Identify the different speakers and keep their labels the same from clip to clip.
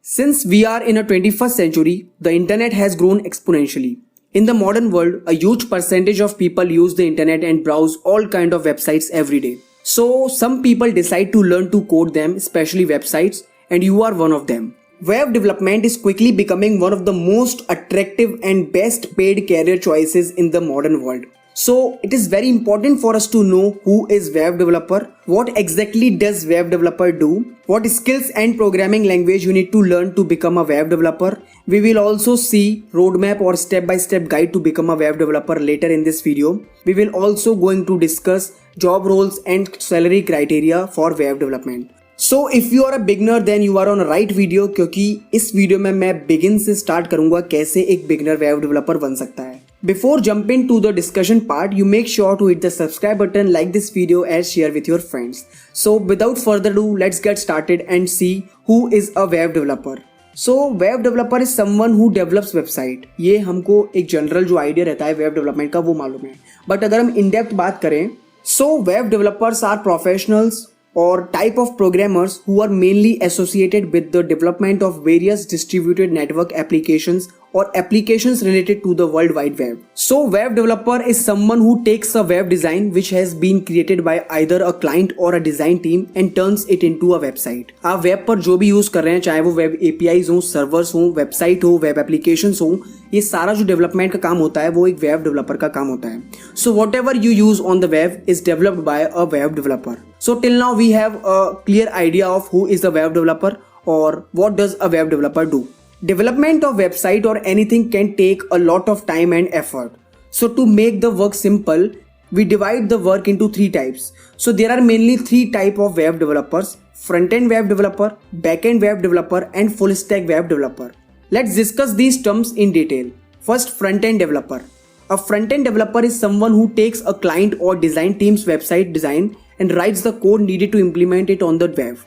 Speaker 1: Since we are in a 21st century, the internet has grown exponentially. In the modern world, a huge percentage of people use the internet and browse all kind of websites every day. So some people decide to learn to code them, especially websites, and you are one of them. Web development is quickly becoming one of the most attractive and best paid career choices in the modern world. So it is very important for us to know who is web developer, what exactly does web developer do, what skills and programming language you need to learn to become a web developer. We will also see roadmap or step-by-step guide to become a web developer later in this video. We will also going to discuss job roles and salary criteria for web development. So if you are a beginner then you are on a right video क्योंकि इस video में मैं begin से start करूंगा कैसे एक beginner web developer बन सकता है. Before jumping to the discussion part, you make sure to hit the subscribe button, like this video and share with your friends. So without further ado, let's get started and see who is a web developer. So web developer is someone who develops website. ये हमको एक general जो idea रहता है web development का वो मालूम है. बट अगर हम इन डेप्थ बात करें, so web developers are professionals or type of programmers who are mainly associated with the development of various distributed network applications or applications related to the World Wide Web. So web developer is someone who takes a web design which has been created by either a client or a design team and turns it into a website. आप web पर जो भी use कर रहे हैं, चाहे वो web APIs हो, सर्वर्स हो, वेबसाइट हो, वेब एप्लीकेशंस हो, ये सारा जो डेवलपमेंट का काम होता है वो एक वेब डेवलपर का काम होता है. So whatever you use on the web is developed by a web developer. So till now we have a clear idea of who is the web developer or what does a web developer do. Development of website or anything can take a lot of time and effort. So to make the work simple, we divide the work into three types. So there are mainly three types of web developers: front-end web developer, back-end web developer and full-stack web developer. Let's discuss these terms in detail. First, front-end developer. A front-end developer is someone who takes a client or design team's website design and writes the code needed to implement it on the web.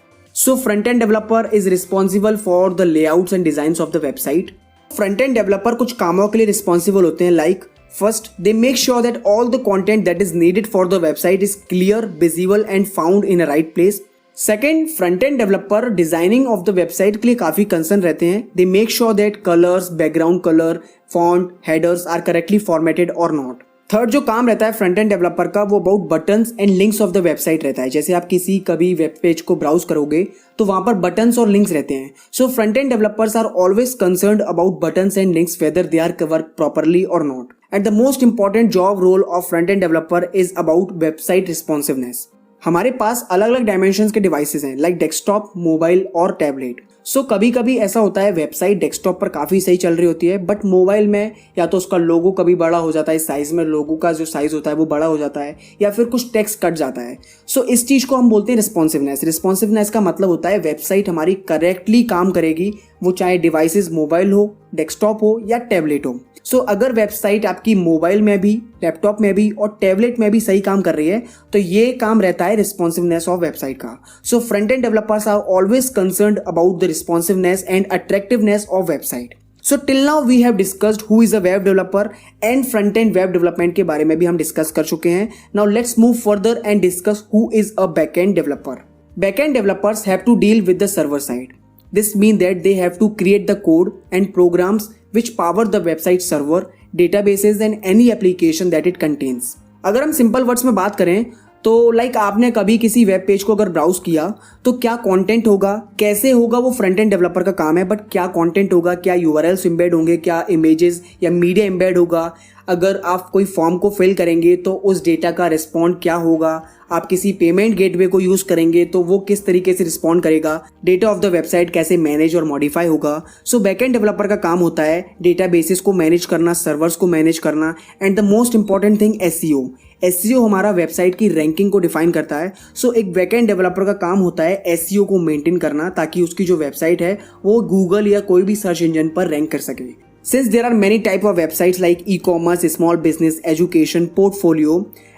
Speaker 1: So front-end developer is responsible for the layouts and designs of the website. Front-end developer कुछ कामों के लिए responsible होते हैं, like first they make sure that all the content that is needed for the website is clear, visible and found in a right place. Second, front-end developer designing of the website के लिए काफी concern रहते हैं. They make sure that colors, background color, font, headers are correctly formatted or not. Third जो काम रहता है front end developer का वो about buttons and links of the website रहता है. जैसे आप किसी कभी वेब पेज को ब्राउज करोगे तो वहां पर बटन्स और लिंक्स रहते हैं. So front end developers are always concerned about buttons and links whether they are work properly और नॉट. And the most important job role of front end developer is about website responsiveness. हमारे पास अलग अलग dimensions के devices हैं, like desktop, mobile और tablet. So कभी कभी ऐसा होता है वेबसाइट डेस्कटॉप पर काफ़ी सही चल रही होती है, बट मोबाइल में या तो उसका लोगो कभी बड़ा हो जाता है, साइज में लोगो का जो साइज होता है वो बड़ा हो जाता है, या फिर कुछ टेक्स्ट कट जाता है. सो इस चीज़ को हम बोलते हैं रिस्पॉन्सिवनेस. रिस्पॉन्सिवनेस का मतलब होता है वेबसाइट हमारी करेक्टली काम करेगी, वो चाहे डिवाइसेस मोबाइल हो, डेस्कटॉप हो या टैबलेट हो. सो अगर वेबसाइट आपकी मोबाइल में भी, लैपटॉप में भी और टैबलेट में भी सही काम कर रही है तो ये काम रहता है रिस्पॉन्सिवनेस ऑफ वेबसाइट का. So front end developers are always concerned about the responsiveness and attractiveness of website. So till now we have discussed who is a web developer and front end web development के बारे में भी हम discuss कर चुके हैं. Now let's move further and discuss who is a back end developer. Back end developers have to deal with the server side. This means that they have to create the code and programs which power the website server, databases and any application that it contains. अगर हम simple words में बात करें तो like आपने कभी किसी web page को अगर ब्राउज किया तो क्या कंटेंट होगा, कैसे होगा, वो फ्रंट एंड डेवलपर का काम है. बट क्या कंटेंट होगा, क्या यूआरएल्स एम्बेड होंगे, क्या इमेजेस या मीडिया एम्बेड होगा, अगर आप कोई फॉर्म को फिल करेंगे तो उस डेटा का रिस्पॉन्ड क्या होगा, आप किसी पेमेंट गेटवे को यूज करेंगे तो वो किस तरीके से रिस्पॉन्ड करेगा, डेटा ऑफ द वेबसाइट कैसे मैनेज और मॉडिफाई होगा. सो बैकएंड डेवलपर का काम होता है डेटाबेसेस को मैनेज करना, सर्वर्स को मैनेज करना and the most important thing SEO. SEO हमारा वेबसाइट की रैंकिंग को डिफाइन करता है. सो एक बैकएंड डेवलपर का काम होता है एसईओ को मेंटेन करना ताकि उसकी जो वेबसाइट है वो गूगल या कोई भी सर्च इंजन पर रैंक कर सके. Since there are many type of websites like e-commerce, small business, education, portfolio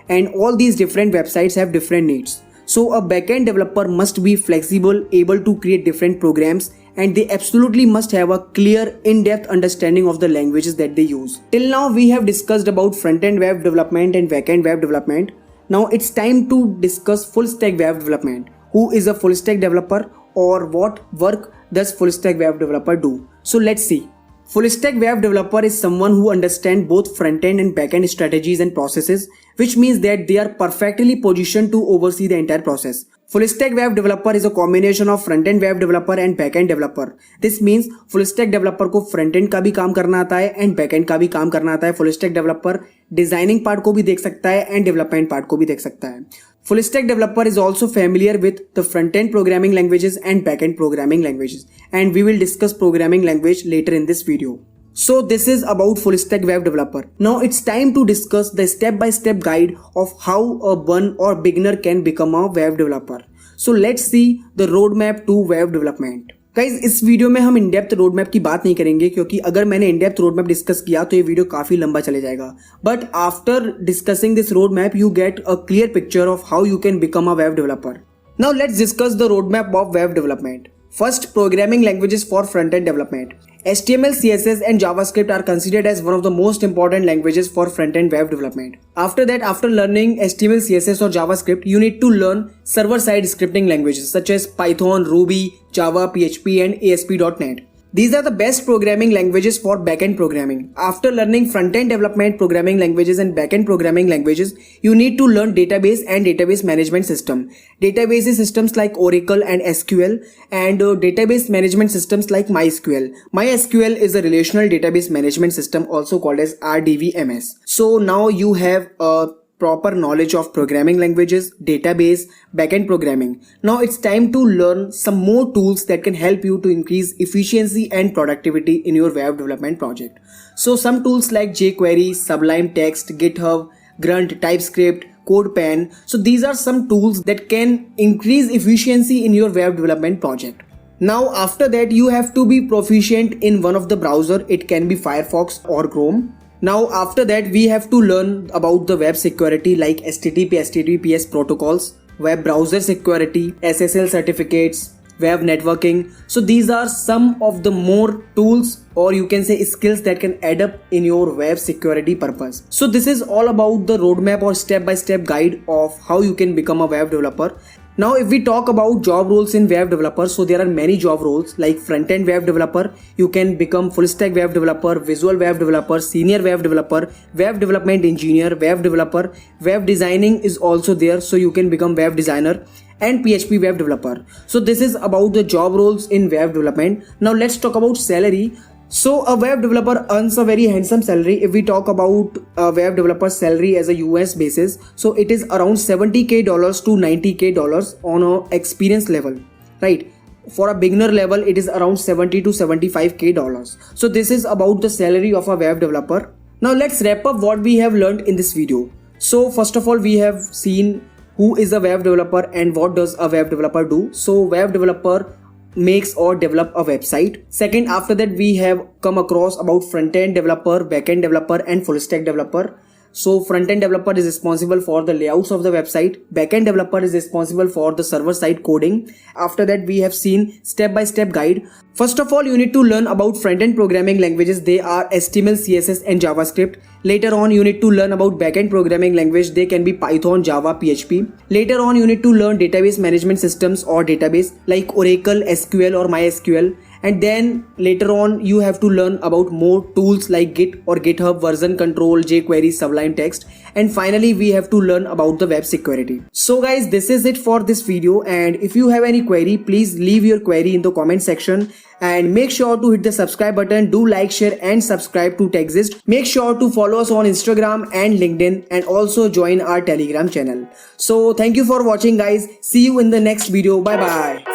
Speaker 1: and all these different websites have different needs. So a backend developer must be flexible, able to create different programs and they absolutely must have a clear in-depth understanding of the languages that they use. Till now we have discussed about front-end web development and back-end web development. Now it's time to discuss full stack web development. Who is a full stack developer or what work does full stack web developer do? So let's see. Full stack web developer is someone who understands both front-end and back-end strategies and processes, which means that they are perfectly positioned to oversee the entire process. Full stack web developer is a combination of front-end web developer and back-end developer. This means full stack developer को front-end का भी काम करना आता है and back-end का भी काम करना आता है. Full stack developer designing part को भी देख सकता है and डेवलपमेंट पार्ट को भी देख सकता है. Full stack developer is also familiar with the front-end programming languages and back-end programming languages, and we will discuss programming language later in this video. So this is about full stack web developer. Now it's time to discuss the step-by-step guide of how a one or beginner can become a web developer. So let's see the roadmap to web development. Guys इस video में हम in depth road map की बात नहीं करेंगे, क्योंकि अगर मैंने in depth road map discuss किया तो ये वीडियो काफी लंबा चले जाएगा. But after discussing this road map you get a clear picture of how you can become a web developer. Now let's discuss the road map of web development. First, programming languages for front-end development. HTML, CSS and JavaScript are considered as one of the most important languages for front-end web development. After that, after learning HTML, CSS or JavaScript, you need to learn server-side scripting languages such as Python, Ruby, Java, PHP and ASP.NET. These are the best programming languages for backend programming. After learning front-end development programming languages and backend programming languages, you need to learn database and database management system. Database systems like Oracle and SQL, and database management systems like MySQL. MySQL is a relational database management system, also called as RDBMS. So now you have a proper knowledge of programming languages, database, backend programming. Now it's time to learn some more tools that can help you to increase efficiency and productivity in your web development project. So some tools like jQuery, Sublime Text, GitHub, Grunt, TypeScript, CodePen. So these are some tools that can increase efficiency in your web development project. Now after that you have to be proficient in one of the browser. It can be Firefox or Chrome. Now after that we have to learn about the web security like HTTP, HTTPS protocols, web browser security, SSL certificates, web networking. So these are some of the more tools, or you can say skills, that can add up in your web security purpose. So this is all about the roadmap or step-by-step guide of how you can become a web developer. Now if we talk about job roles in web developer, so there are many job roles like front-end web developer. You can become full stack web developer, visual web developer, senior web developer, web development engineer, web developer. Web designing is also there, so you can become web designer, and PHP web developer. So this is about the job roles in web development. Now let's talk about salary. So a web developer earns a very handsome salary. If we talk about a web developer salary as a US basis, so it is around $70K to $90K on a experience level, right? For a beginner level, it is around $70 to $75K. So this is about the salary of a web developer. Now let's wrap up what we have learned in this video. So first of all, we have seen who is a web developer and what does a web developer do. So web developer makes or develop a website. Second, after that we have come across about front-end developer, back-end developer and full stack developer. So front-end developer is responsible for the layouts of the website. Back-end developer is responsible for the server-side coding. After that we have seen step-by-step guide. First of all, you need to learn about front-end programming languages. They are HTML, CSS and JavaScript. Later on you need to learn about back-end programming language. They can be Python, Java, PHP. Later on you need to learn database management systems or database like Oracle, SQL or MySQL. And then later on you have to learn about more tools like Git or GitHub, version control, jQuery, Sublime Text. And finally we have to learn about the web security. So guys, this is it for this video, and if you have any query, please leave your query in the comment section, and make sure to hit the subscribe button. Do like, share and subscribe to Techxist. Make sure to follow us on Instagram and LinkedIn, and also join our Telegram channel. So thank you for watching guys. See you in the next video. Bye bye.